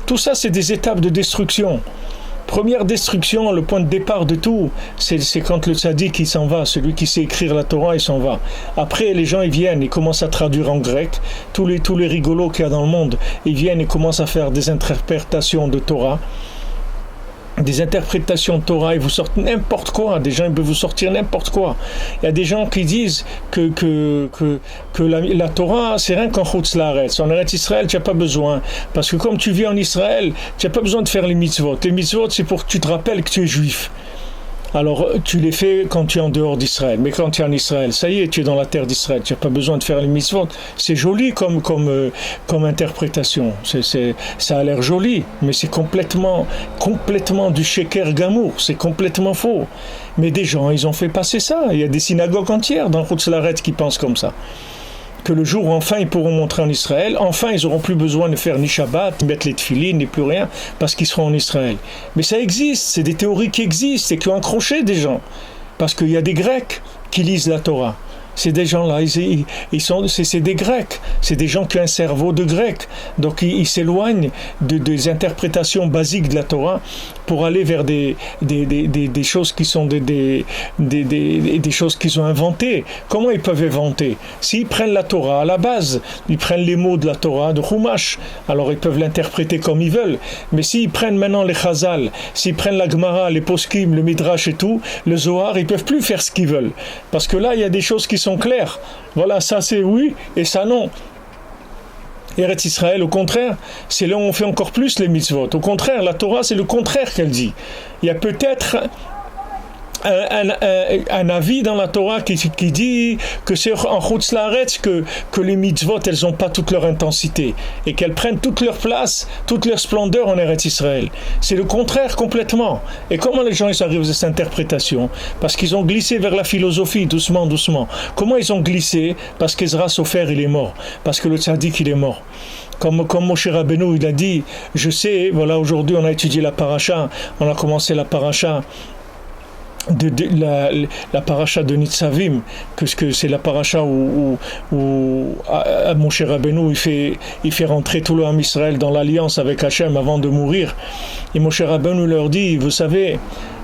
Tout ça, c'est des étapes de destruction. Première destruction, le point de départ de tout, c'est quand le tzaddik il s'en va, celui qui sait écrire la Torah, il s'en va. Après, les gens ils viennent, ils commencent à traduire en grec. Tous les rigolos qu'il y a dans le monde, ils viennent et commencent à faire des interprétations de Torah. Des interprétations de Torah, ils vous sortent n'importe quoi. Des gens ils peuvent vous sortir n'importe quoi. Il y a des gens qui disent que la Torah c'est rien qu'en Chutz Laaretz. En Eretz Israël tu n'as pas besoin, parce que comme tu vis en Israël tu n'as pas besoin de faire les mitzvot. Les mitzvot c'est pour que tu te rappelles que tu es juif. Alors tu les fais quand tu es en dehors d'Israël, mais quand tu es en Israël, ça y est, tu es dans la terre d'Israël, tu n'as pas besoin de faire les mitzvot. C'est joli comme interprétation, ça a l'air joli, mais c'est complètement du sheker gamour, c'est complètement faux. Mais des gens, ils ont fait passer ça, il y a des synagogues entières dans Chutz Laaretz qui pensent comme ça. Que le jour où enfin ils pourront montrer en Israël, enfin ils n'auront plus besoin de faire ni Shabbat, ni mettre les tefilines, ni plus rien, parce qu'ils seront en Israël. Mais ça existe, c'est des théories qui existent et qui ont accroché des gens. Parce qu'il y a des Grecs qui lisent la Torah. C'est des gens-là, c'est des Grecs, c'est des gens qui ont un cerveau de Grec. Donc ils s'éloignent des interprétations basiques de la Torah pour aller vers des choses qui sont des choses qu'ils ont inventées. Comment ils peuvent inventer? S'ils prennent la Torah à la base, ils prennent les mots de la Torah, de Chumash, alors ils peuvent l'interpréter comme ils veulent. Mais s'ils prennent maintenant les Chazal, s'ils prennent la Gemara, les Poskim, le Midrash et tout, le Zohar, ils peuvent plus faire ce qu'ils veulent. Parce que là, il y a des choses qui sont claires. Voilà, ça c'est oui et ça non. Eretz Israël, au contraire, c'est là où on fait encore plus les mitzvot. Au contraire, la Torah, c'est le contraire qu'elle dit. Il y a peut-être un avis dans la Torah qui dit que c'est en Chutz Laaretz que les mitzvot, elles n'ont pas toute leur intensité et qu'elles prennent toute leur place, toute leur splendeur en Eretz Israël. C'est le contraire complètement. Et comment les gens ils arrivent à cette interprétation? Parce qu'ils ont glissé vers la philosophie, doucement, doucement. Comment ils ont glissé? Parce qu'Ezra Sofer, il est mort. Parce que le tzaddik, il est mort. Comme Moshe Rabbeinu, il a dit, je sais, voilà, aujourd'hui on a étudié la paracha, on a commencé la paracha, la paracha de Nitzavim, que c'est la paracha où Moshe Rabbeinu il fait rentrer tout le Ham Israël dans l'alliance avec Hachem avant de mourir. Et Moshe Rabbeinu leur dit, vous savez,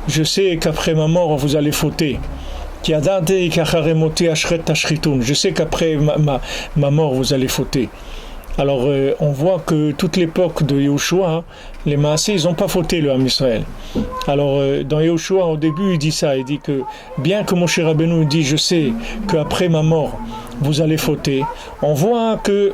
je sais qu'après ma mort vous allez fauter. Je sais qu'après ma mort vous allez fauter. Alors on voit que toute l'époque de Yehoshua, les Maasés, ils n'ont pas fauté le Ham Israël. Alors dans Yehoshua, au début, il dit ça, il dit que bien que Moshe Rabbeinu dit, je sais qu'après ma mort, vous allez fauter, on voit que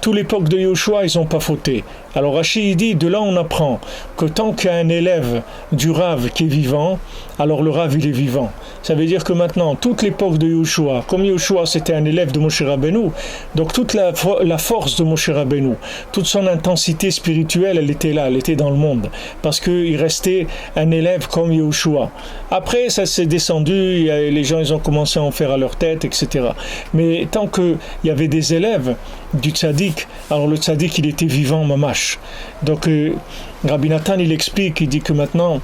toute l'époque de Yehoshua, ils n'ont pas fauté. Alors Rashi, il dit, de là on apprend que tant qu'il y a un élève du Rav qui est vivant, alors le Rav, il est vivant. Ça veut dire que maintenant, toute l'époque de Yehoshua, comme Yehoshua c'était un élève de Moshe Rabbeinu, donc toute la force de Moshe Rabbeinu, toute son intensité spirituelle, elle était là, elle était dans le monde, parce qu'il restait un élève comme Yehoshua. Après, ça s'est descendu, les gens ils ont commencé à en faire à leur tête, etc. Mais tant qu'il y avait des élèves du tzaddik, alors le tzaddik il était vivant, mamash. Donc Rabbi Nathan il explique, il dit que maintenant,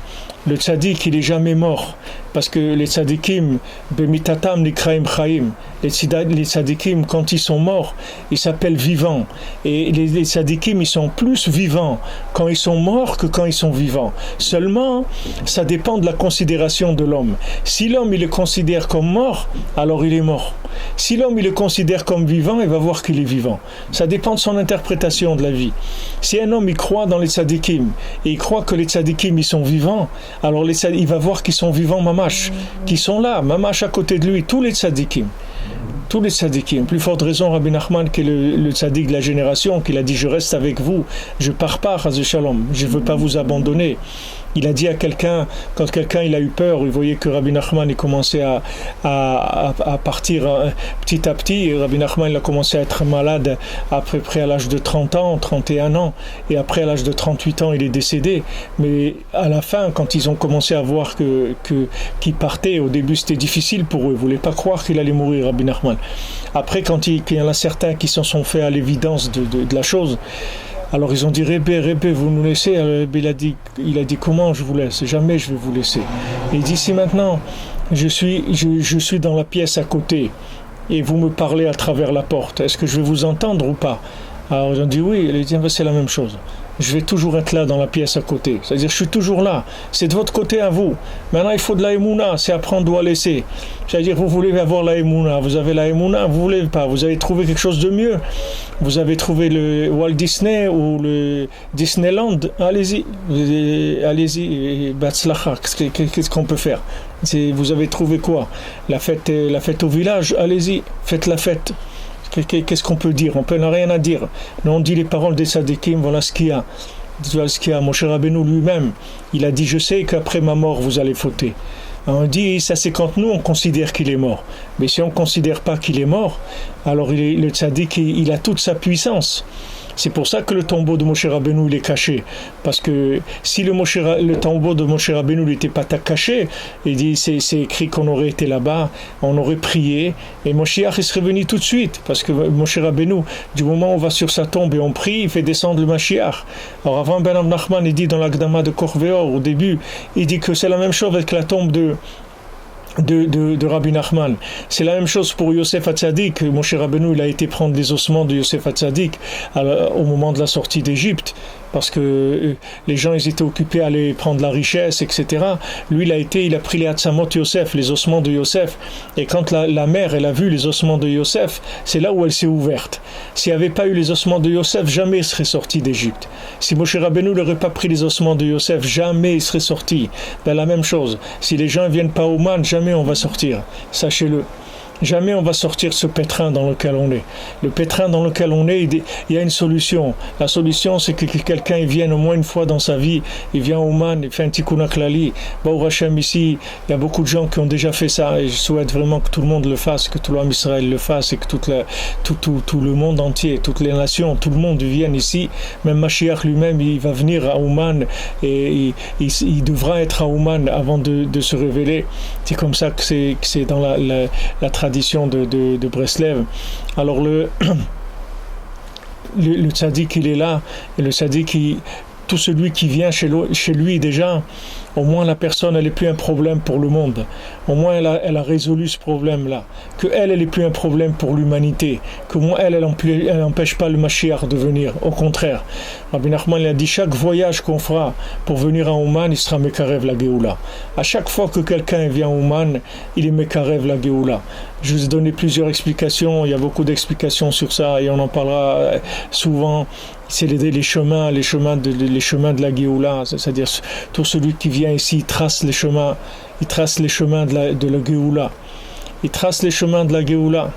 le tzaddik il est jamais mort, parce que les tzaddikim bemitatam nikraim chaim, les tzaddikim quand ils sont morts ils s'appellent vivants, et les tzaddikim ils sont plus vivants quand ils sont morts que quand ils sont vivants. Seulement ça dépend de la considération de l'homme. Si l'homme il le considère comme mort, alors il est mort. Si l'homme il le considère comme vivant, il va voir qu'il est vivant. Ça dépend de son interprétation de la vie. Si un homme il croit dans les tzaddikim et il croit que les tzaddikim ils sont vivants, alors il va voir qu'ils sont vivants mamash, qui sont là, mamash à côté de lui, tous les tzaddikim. Tous les tzaddikim. Plus forte raison, Rabbi Nachman, qui est le tzaddik de la génération, qu'il a dit, je reste avec vous, je pars pas, Chas Shalom, je ne veux pas vous abandonner. Il a dit à quelqu'un, quand quelqu'un il a eu peur, il voyait que Rabbi Nachman il commençait à partir petit à petit, Rabbi Nachman il a commencé à être malade à peu près à l'âge de 30 ans, 31 ans, et après à l'âge de 38 ans il est décédé. Mais à la fin, quand ils ont commencé à voir qu'il partait, au début c'était difficile pour eux, ils ne voulaient pas croire qu'il allait mourir, Rabbi Nachman. Après, quand il y en a certains qui s'en sont fait à l'évidence de la chose, alors ils ont dit, Rébé, vous nous laissez. Alors, il a dit, comment je vous laisse? Jamais je vais vous laisser. Et il dit, si maintenant je suis dans la pièce à côté et vous me parlez à travers la porte, est-ce que je vais vous entendre ou pas? Alors ils ont dit oui. Il a dit, c'est la même chose. Je vais toujours être là dans la pièce à côté. C'est-à-dire, je suis toujours là. C'est de votre côté à vous. Maintenant, il faut de la émouna. C'est apprendre ou laisser. C'est-à-dire, vous voulez avoir la émouna. Vous avez la émouna, vous voulez pas. Vous avez trouvé quelque chose de mieux. Vous avez trouvé le Walt Disney ou le Disneyland. Allez-y. Allez-y. Batzlacha. Qu'est-ce qu'on peut faire? Vous avez trouvé quoi? La fête au village. Allez-y. Faites la fête. Qu'est-ce qu'on peut dire? On n'a rien à dire. Nous on dit les paroles des tzaddikim, voilà ce qu'il y a. Voilà ce qu'il y a. Moshe Rabbeinu lui-même, il a dit, je sais qu'après ma mort vous allez fauter. On dit, ça c'est quand nous on considère qu'il est mort. Mais si on ne considère pas qu'il est mort, alors le tzaddik il a toute sa puissance. C'est pour ça que le tombeau de Moshe Rabbeinu il est caché. Parce que si le tombeau de Moshe Rabbeinu n'était pas caché, il dit, c'est écrit qu'on aurait été là-bas, on aurait prié, et Moshiach il serait venu tout de suite. Parce que Moshe Rabbeinu, du moment où on va sur sa tombe et on prie, il fait descendre le Mashiach. Alors avant Ben Nachman, il dit dans l'Agdama de Korveor, au début, il dit que c'est la même chose avec la tombe de Rabbi Nachman. C'est la même chose pour Yosef Hatzadik. Moshe Rabbeinu il a été prendre les ossements de Yosef Hatzadik au moment de la sortie d'Égypte, parce que les gens ils étaient occupés à aller prendre la richesse, etc. Lui il a pris les Hatzamot Yosef, les ossements de Yosef, et quand la mère elle a vu les ossements de Yosef, c'est là où elle s'est ouverte. S'il n'y avait pas eu les ossements de Yosef, jamais il serait sorti d'Égypte. Si Moshe Rabbeinu n'aurait pas pris les ossements de Yosef, jamais il serait sorti. Ben, la même chose, si les gens ne viennent pas au Man, jamais on va sortir, sachez-le. jamais on va sortir ce pétrin dans lequel on est. Le pétrin dans lequel on est, il y a une solution. La solution, c'est que quelqu'un il vienne au moins une fois dans sa vie, il vient au Oman, il fait un tikkun klali. Baruch Hashem, ici, il y a beaucoup de gens qui ont déjà fait ça, et je souhaite vraiment que tout le monde le fasse, que tout l'homme Israël le fasse, et que tout le monde entier, toutes les nations, tout le monde vienne ici. Même Mashiach lui-même, il va venir à Ouman, et il devra être à Ouman avant de se révéler. C'est comme ça que c'est dans la tradition de Breslev. Alors le tzaddik il est là, et le tzaddik tout celui qui vient chez lui déjà, au moins la personne elle n'est plus un problème pour le monde, au moins elle a résolu ce problème là, que elle n'est plus un problème pour l'humanité, que moi elle n'empêche pas le Mashiach de venir, au contraire. Rabbi Nachman il a dit chaque voyage qu'on fera pour venir à Ouman il sera Mekarev la Géoula. À chaque fois que quelqu'un vient à Ouman il est Mekarev la Géoula. Je vous ai donné plusieurs explications, il y a beaucoup d'explications sur ça et on en parlera souvent. C'est les chemins de la Géoula, c'est-à-dire tout celui qui vient ici il trace les chemins de la Géoula. Il trace les chemins de la Géoula.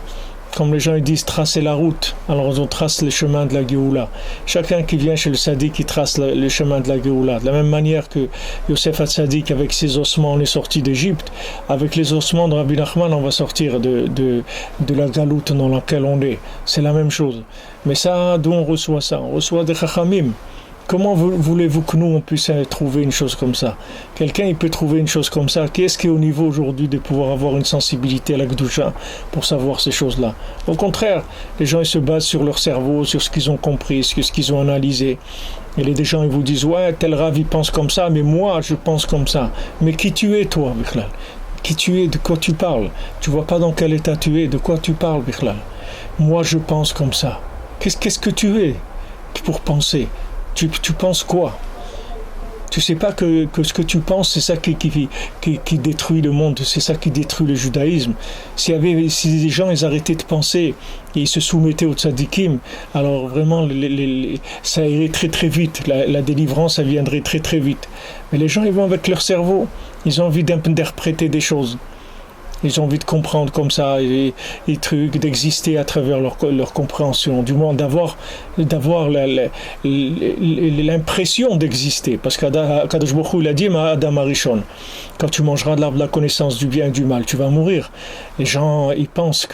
Comme les gens ils disent tracer la route, alors on trace les chemins de la Géoula. Chacun qui vient chez le Sadiq, il trace les chemins de la Géoula. De la même manière que Yosef HaTzadik, avec ses ossements, on est sorti d'Égypte, avec les ossements de Rabbi Nachman, on va sortir de la galoute dans laquelle on est. C'est la même chose. Mais ça, d'où on reçoit ça? On reçoit des chachamim. Comment voulez-vous que nous, on puisse trouver une chose comme ça? Quelqu'un, il peut trouver une chose comme ça. Qui est-ce qui est au niveau aujourd'hui de pouvoir avoir une sensibilité à la Kedusha pour savoir ces choses-là? Au contraire, les gens, ils se basent sur leur cerveau, sur ce qu'ils ont compris, sur ce qu'ils ont analysé. Et des gens, ils vous disent, ouais, tel Rav, il pense comme ça, mais moi, je pense comme ça. Mais qui tu es, toi, Bichlal? Qui tu es? De quoi tu parles? Tu vois pas dans quel état tu es? De quoi tu parles, Bichlal? Moi, je pense comme ça. Qu'est-ce que tu es pour penser? Tu penses quoi? Tu sais pas que ce que tu penses, c'est ça qui détruit le monde, c'est ça qui détruit le judaïsme. Si les gens ils arrêtaient de penser et ils se soumettaient au tzadikim, alors vraiment ça irait très très vite, la délivrance ça viendrait très très vite. Mais les gens ils vont avec leur cerveau, ils ont envie d'interpréter des choses. Ils ont envie de comprendre comme ça, les trucs, d'exister à travers leur compréhension, du moins d'avoir l'impression d'exister. Parce qu'Akadosh Baruch Hu, il a dit, Adam Arishon, quand tu mangeras de l'arbre de la connaissance du bien et du mal, tu vas mourir. Les gens, ils pensent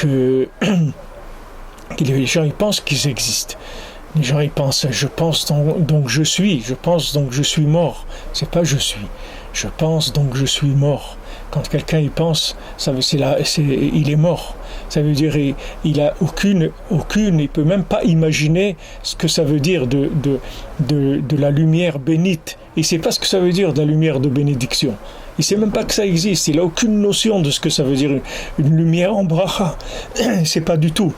les gens, ils pensent qu'ils existent. Les gens, ils pensent, je pense donc je suis, je pense donc je suis mort. C'est pas je suis. Je pense donc je suis mort. Quand quelqu'un y pense, il est mort. Ça veut dire il a aucune, il peut même pas imaginer ce que ça veut dire de la lumière bénite. Il sait pas ce que ça veut dire de la lumière de bénédiction. Il sait même pas que ça existe. Il a aucune notion de ce que ça veut dire une lumière en bracha. C'est pas du tout.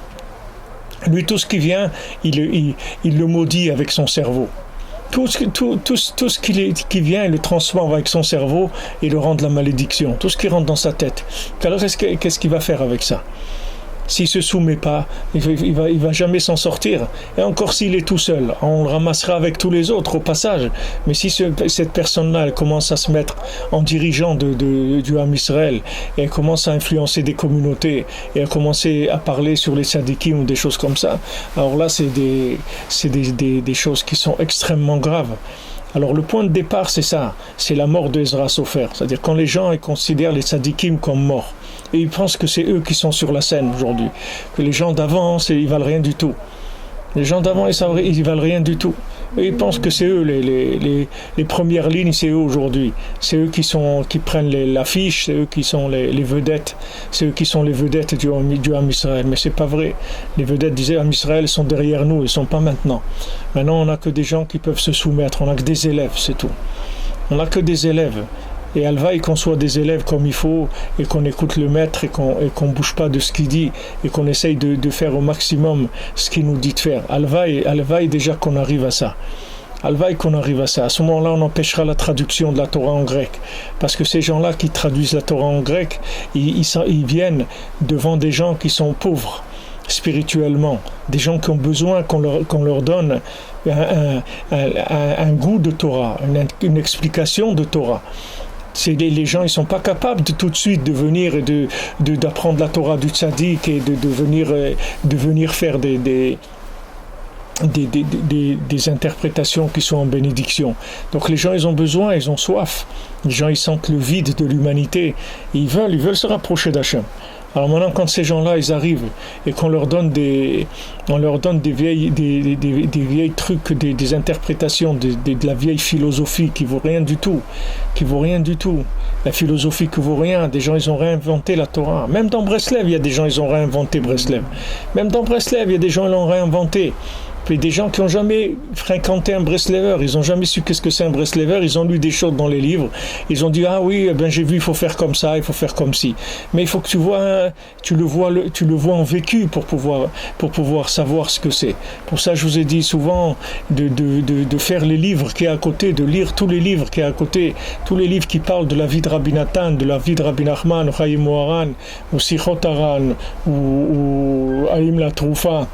Lui, tout ce qui vient, il le maudit avec son cerveau. Tout ce qui vient, il le transforme avec son cerveau et le rend de la malédiction. Tout ce qui rentre dans sa tête. Alors, qu'est-ce qu'il va faire avec ça? S'il ne se soumet pas, il va jamais s'en sortir. Et encore s'il est tout seul, on le ramassera avec tous les autres au passage. Mais si cette personne-là, elle commence à se mettre en dirigeant du Ham Israël, et elle commence à influencer des communautés, et elle commence à parler sur les tzadikim ou des choses comme ça, alors là, c'est des choses qui sont extrêmement graves. Alors le point de départ, c'est ça, c'est la mort de Ezra Sofer. C'est-à-dire quand les gens ils considèrent les tzadikim comme morts, et ils pensent que c'est eux qui sont sur la scène aujourd'hui, que les gens d'avant, ils valent rien du tout. Les gens d'avant, ils valent rien du tout. Et ils pensent que c'est eux, les premières lignes, c'est eux aujourd'hui. C'est eux qui prennent l'affiche, c'est eux qui sont les vedettes. C'est eux qui sont les vedettes du Ham Israël. Mais c'est pas vrai. Les vedettes du Ham Israël sont derrière nous, ils sont pas maintenant. Maintenant, on n'a que des gens qui peuvent se soumettre, on n'a que des élèves, c'est tout. On n'a que des élèves. Et Alvaï qu'on soit des élèves comme il faut, et qu'on écoute le maître, et qu'on bouge pas de ce qu'il dit, et qu'on essaye de faire au maximum ce qu'il nous dit de faire. Alvaï déjà qu'on arrive à ça. Alvaï qu'on arrive à ça. À ce moment-là, on empêchera la traduction de la Torah en grec. Parce que ces gens-là qui traduisent la Torah en grec, ils viennent devant des gens qui sont pauvres spirituellement, des gens qui ont besoin qu'on leur donne un goût de Torah, une explication de Torah. Les gens, ils sont pas capables de tout de suite de venir et d'apprendre la Torah du tzaddik et de venir faire des interprétations qui sont en bénédiction. Donc les gens, ils ont besoin, ils ont soif. Les gens, ils sentent le vide de l'humanité. Ils veulent se rapprocher d'Hachem. Alors maintenant, quand ces gens-là, ils arrivent et qu'on leur donne des vieilles trucs, des interprétations de la vieille philosophie qui vaut rien du tout, la philosophie qui vaut rien. Des gens, ils ont réinventé la Torah. Même dans Breslev, il y a des gens, ils ont réinventé Breslev. Même dans Breslev, il y a des gens, ils l'ont réinventé. Puis des gens qui n'ont jamais fréquenté un Breslever, ils n'ont jamais su qu'est-ce que c'est un Breslever, ils ont lu des choses dans les livres, ils ont dit ah oui, j'ai vu, il faut faire comme ça, il faut faire comme ci. Mais il faut que tu le vois en vécu pour pouvoir savoir ce que c'est. Pour ça, je vous ai dit souvent de faire les livres qui est à côté, de lire tous les livres qui est à côté, tous les livres qui parlent de la vie de Rabbi Nathan, de la vie de Rabbi Nachman, ou Chaim Moharan, ou Sichot Haran, ou Haïm la Troufa,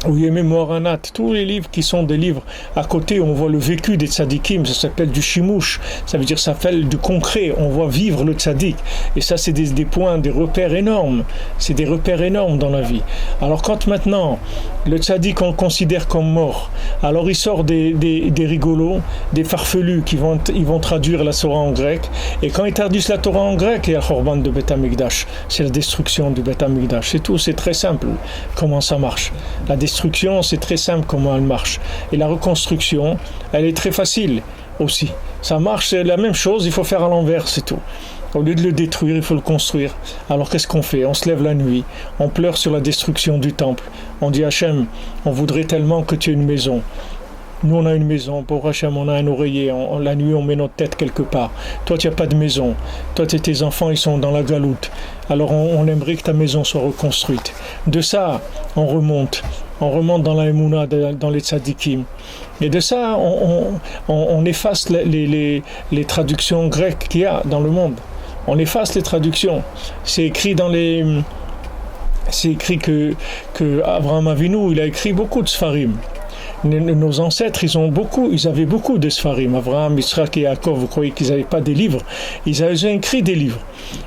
ou Yemé Moharanat, tous les livres qui sont des livres à côté, on voit le vécu des tzadikim, ça s'appelle du shimouch, ça veut dire ça s'appelle du concret, on voit vivre le tzadik, et ça c'est des points, des repères énormes, c'est des repères énormes dans la vie. Alors quand maintenant le tzadik on le considère comme mort, alors il sort des rigolos, des farfelus ils vont traduire la Torah en grec, et quand ils traduisent la Torah en grec, il y a le Khorban de Beth Amikdash, c'est la destruction du Beth Amikdash, c'est tout, c'est très simple comment ça marche. La destruction, c'est très simple comment elle marche. Et la reconstruction, elle est très facile aussi. Ça marche, c'est la même chose, il faut faire à l'envers, c'est tout. Au lieu de le détruire, il faut le construire. Alors qu'est-ce qu'on fait? On se lève la nuit, on pleure sur la destruction du temple. On dit Hachem, on voudrait tellement que tu aies une maison. Nous, on a une maison, pour Hachem, on a un oreiller. La nuit, on met notre tête quelque part. Toi, tu n'as pas de maison. Toi, tes enfants, ils sont dans la galoute. Alors, on aimerait que ta maison soit reconstruite. De ça, on remonte. On remonte dans la Emouna, dans les tzadikim. Et de ça, on efface les traductions grecques qu'il y a dans le monde. On efface les traductions. C'est écrit que Abraham Avinu, il a écrit beaucoup de Sfarim. Nos ancêtres, ils avaient beaucoup de Sfarim. Abraham, Yitzhak et Yaakov, vous croyez qu'ils n'avaient pas des livres? Ils avaient écrit des livres.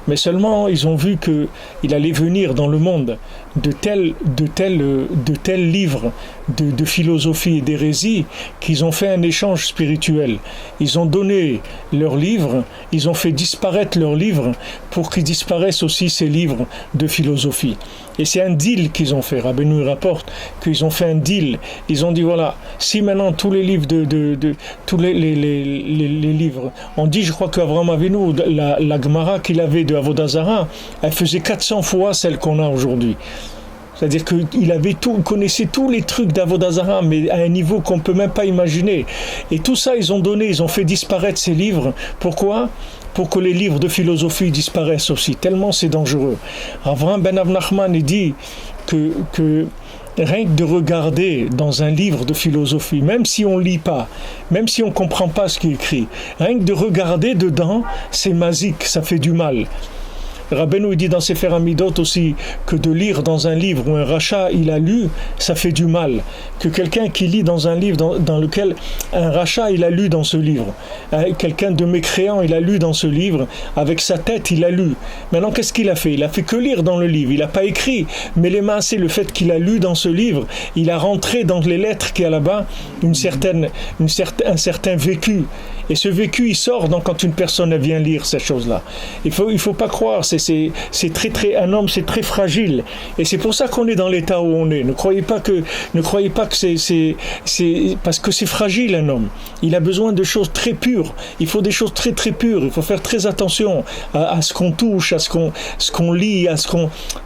Mais seulement, ils ont vu qu'il allait venir dans le monde de tels livres de philosophie et d'hérésie qu'ils ont fait un échange spirituel. Ils ont donné leurs livres, ils ont fait disparaître leurs livres pour qu'ils disparaissent aussi ces livres de philosophie. Et c'est un deal qu'ils ont fait. Rabbeinu rapporte qu'ils ont fait un deal. Ils ont dit voilà, si maintenant tous les livres tous les livres, on dit, je crois qu'Avraham Avinu, la Gemara qu'il avait de Avodah Zarah, elle faisait 400 fois celle qu'on a aujourd'hui. C'est-à-dire qu'il connaissait tous les trucs d'Avodah Zarah, mais à un niveau qu'on ne peut même pas imaginer. Et tout ça, ils ont fait disparaître ces livres. Pourquoi? Pour que les livres de philosophie disparaissent aussi. Tellement c'est dangereux. Avraham ben Nachman, il dit que rien que de regarder dans un livre de philosophie, même si on ne lit pas, même si on ne comprend pas ce qui est écrit, rien que de regarder dedans, c'est mazik, ça fait du mal. Rabbeinu dit dans Sefer Hamidot aussi que de lire dans un livre où un rachat il a lu, ça fait du mal. Que quelqu'un qui lit dans un livre dans lequel un rachat il a lu dans ce livre, quelqu'un de mécréant il a lu dans ce livre, avec sa tête il a lu. Maintenant qu'est-ce qu'il a fait? Il a fait que lire dans le livre, il n'a pas écrit. Mais les mains, c'est le fait qu'il a lu dans ce livre, il a rentré dans les lettres qu'il y a là-bas un certain vécu. Et ce vécu, il sort quand une personne vient lire ces choses-là. Il faut pas croire, c'est très un homme, c'est très fragile. Et c'est pour ça qu'on est dans l'état où on est. Ne croyez pas que c'est parce que c'est fragile un homme. Il a besoin de choses très pures. Il faut des choses très très pures. Il faut faire très attention à ce qu'on touche, à ce qu'on lit,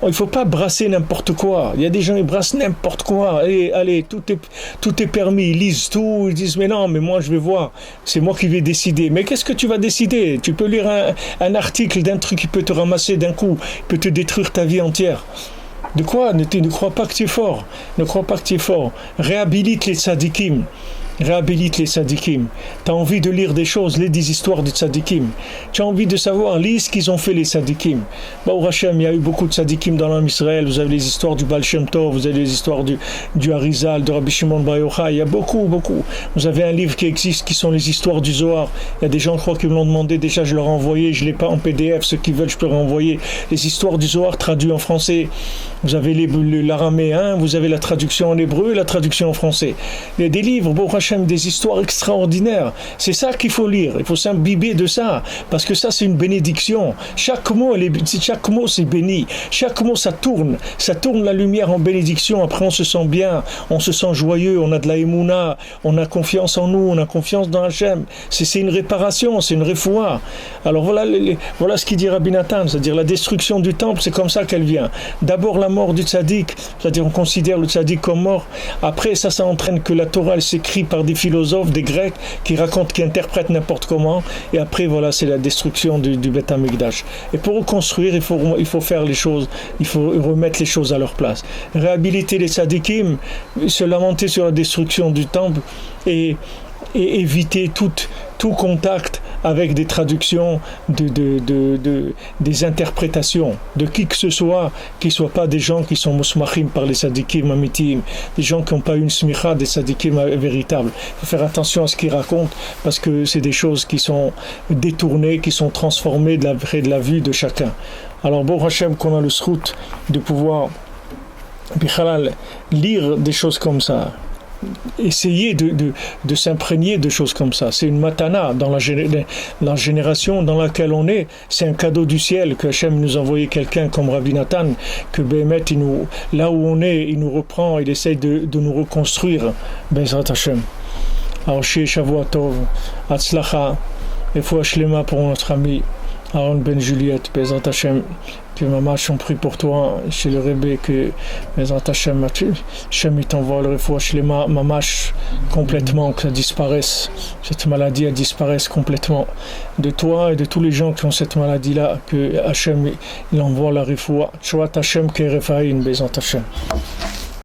il faut pas brasser n'importe quoi. Il y a des gens qui brassent n'importe quoi. Allez, tout est permis. Ils lisent tout. Ils disent mais non, mais moi je vais voir. C'est moi qui vais décider. Mais qu'est-ce que tu vas décider? Tu peux lire un article d'un truc qui peut te ramasser d'un coup, peut te détruire ta vie entière. De quoi? Ne crois pas que tu es fort. Ne crois pas que tu es fort. Réhabilite les tzadikim. réhabilite les tzadikim. Tu as envie de lire des choses, lis des histoires de tzadikim. Tu as envie de savoir, lis ce qu'ils ont fait les tzadikim. Baruch Hashem, il y a eu beaucoup de tzadikim dans l'âme Israël. Vous avez les histoires du Baal Shem Tov, vous avez les histoires du Harizal, de Rabbi Shimon Bar Yochai. Il y a beaucoup. Vous avez un livre qui existe qui sont les histoires du Zohar. Il y a des gens, je crois, qui me l'ont demandé. Déjà, je leur ai envoyé. Je ne l'ai pas en PDF. Ceux qui veulent, je peux leur envoyer les histoires du Zohar traduits en français. Vous avez l'araméen, vous avez la traduction en hébreu et la traduction en français. Il y a des livres, Baruch Hashem, des histoires extraordinaires. C'est ça qu'il faut lire. Il faut s'imbiber de ça. Parce que ça, c'est une bénédiction. Chaque mot, c'est béni. Chaque mot, ça tourne. Ça tourne la lumière en bénédiction. Après, on se sent bien. On se sent joyeux. On a de la émouna. On a confiance en nous. On a confiance dans Hachem. C'est une réparation. C'est une refoua. Alors voilà ce qu'il dit Rabbi Nathan. C'est-à-dire la destruction du temple, c'est comme ça qu'elle vient. D'abord, la mort du tzaddik. C'est-à-dire, on considère le tzaddik comme mort. Après, ça entraîne que la Torah, elle s'écrit par des philosophes, des Grecs, qui racontent, qui interprètent n'importe comment. Et après, voilà, c'est la destruction du Beth Amikdash. Et pour reconstruire, il faut faire les choses, il faut remettre les choses à leur place. Réhabiliter les tzadikim, se lamenter sur la destruction du temple et éviter tout contact avec des traductions, des interprétations de qui que ce soit, qui ne soient pas des gens qui sont musmachim par les tzadikim amitim, des gens qui n'ont pas une smicha des tzadikim véritables. Il faut faire attention à ce qu'ils racontent parce que c'est des choses qui sont détournées, qui sont transformées de la vue de chacun. Alors, Baruch Hashem, qu'on a le zchut de pouvoir lire des choses comme ça. Essayer de s'imprégner de choses comme ça. C'est une matana dans la génération dans laquelle on est. C'est un cadeau du ciel que Hachem nous a envoyé quelqu'un comme Rabbi Nathan, que Béhémet, là où on est, il nous reprend, il essaye de nous reconstruire. Bezrat Hachem. Alors, chez Shavua Tov, Hatzlacha, et Foua Shlema pour notre ami Aaron Ben Juliette, Bezrat Hachem, que Mamash on prie pour toi, chez le Rebbe, que Bezrat Hachem, il t'envoie le Refoua Shlema, Mamash, complètement, que ça disparaisse, cette maladie, elle disparaisse complètement de toi et de tous les gens qui ont cette maladie-là, que Hachem, il envoie la Refoua, Chouat Hachem, Kerefaïn, Bezrat Hachem.